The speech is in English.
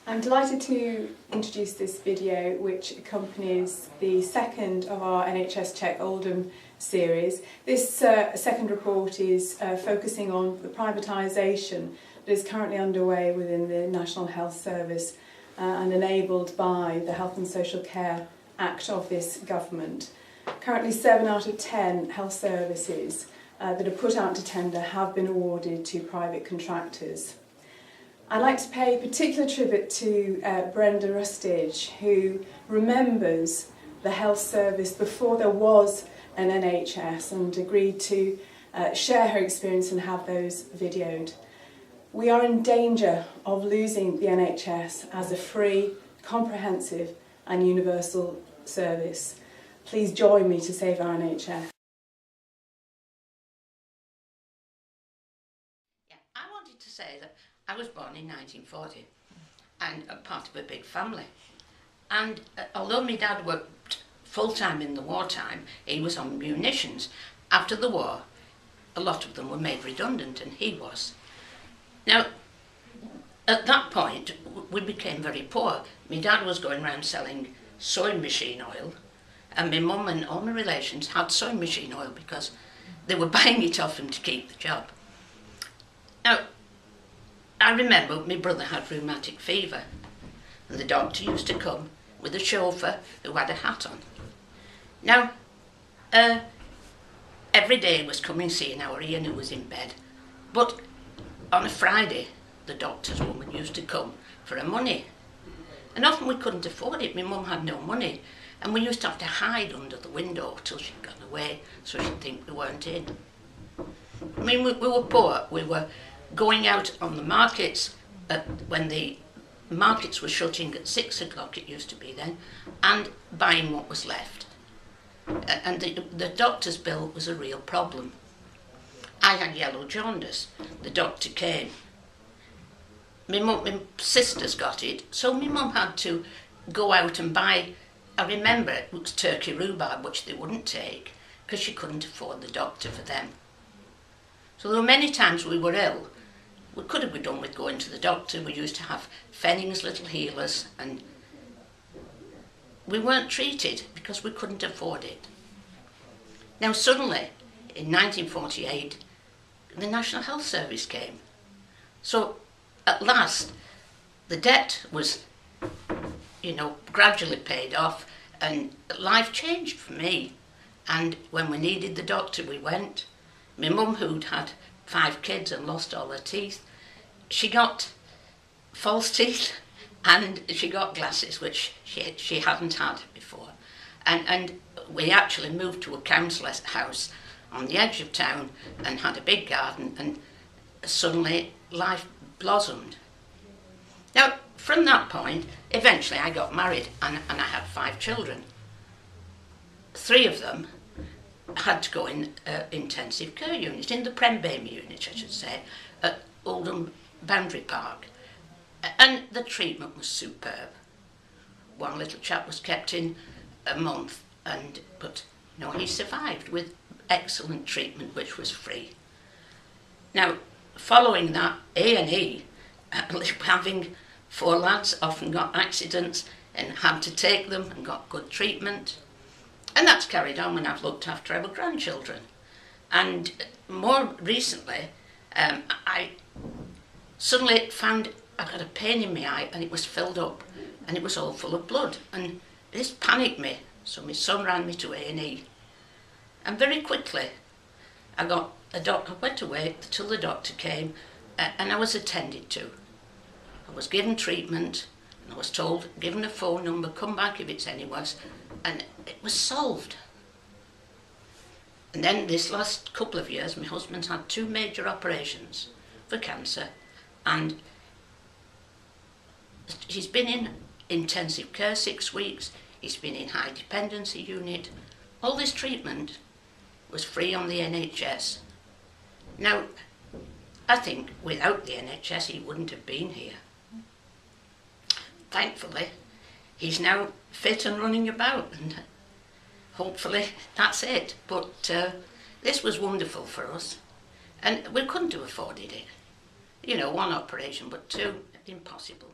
I'm delighted to introduce this video which accompanies the second of our NHS Check Oldham series. This second report is focusing on the privatisation that is currently underway within the National Health Service and enabled by the Health and Social Care Act of this government. Currently 7 out of 10 health services that are put out to tender have been awarded to private contractors. I'd like to pay particular tribute to Brenda, who remembers the health service before there was an NHS and agreed to share her experience and have those videoed. We are in danger of losing the NHS as a free, comprehensive and universal service. Please join me to save our NHS. I wanted to say that I was born in 1940 and a part of a big family. And although my dad worked full-time in the wartime, he was on munitions. After the war, a lot of them were made redundant, and he was. Now, at that point, we became very poor. My dad was going around selling sewing machine oil, and my mum and all my relations had sewing machine oil because they were buying it off him to keep the job. Now, I remember my brother had rheumatic fever, and the doctor used to come with a chauffeur who had a hat on. Now, every day he was coming seeing our Ian, who was in bed, but on a Friday the doctor's woman used to come for her money, and often we couldn't afford it. My mum had no money, and we used to have to hide under the window till she'd gone away so she'd think we weren't in. I mean, we were poor. We were going out on the markets when the markets were shutting at 6 o'clock, it used to be then, and buying what was left. And the doctor's bill was a real problem. I had yellow jaundice. The doctor came. My sisters got it, so my mum had to go out and buy, I remember it was turkey rhubarb, which they wouldn't take because she couldn't afford the doctor for them. So there were many times we were ill. We could have done with going to the doctor. We used to have Fenning's little healers, and we weren't treated because we couldn't afford it. Now suddenly, in 1948, the National Health Service came. So at last, the debt was, gradually paid off, and life changed for me. And when we needed the doctor, we went. My mum, who'd had 5 kids and lost all her teeth, she got false teeth and she got glasses, which she hadn't had before. And we actually moved to a council house on the edge of town and had a big garden, and suddenly life blossomed. Now, from that point, eventually I got married and I had 5 children. 3 of them had to go in intensive care unit, in the Prem-Bame unit, I should say, at Oldham Boundary Park. And the treatment was superb. One little chap was kept in a month, but he survived with excellent treatment, which was free. Now, following that, A&E, having 4 lads, often got accidents and had to take them and got good treatment. And that's carried on when I've looked after our grandchildren. And more recently, I suddenly found I got a pain in my eye, and it was filled up, and it was all full of blood. And this panicked me, so my son ran me to A&E. And very quickly, I went away till the doctor came, and I was attended to. I was given treatment, and I was told, given a phone number, come back if it's any worse, and it was solved. And then this last couple of years, my husband's had 2 major operations for cancer, and he's been in intensive care 6 weeks, he's been in high dependency unit. All this treatment was free on the NHS. Now, I think without the NHS he wouldn't have been here. Thankfully, he's now fit and running about, and hopefully that's it. But this was wonderful for us, and we couldn't have afforded it. 1 operation, but 2, impossible.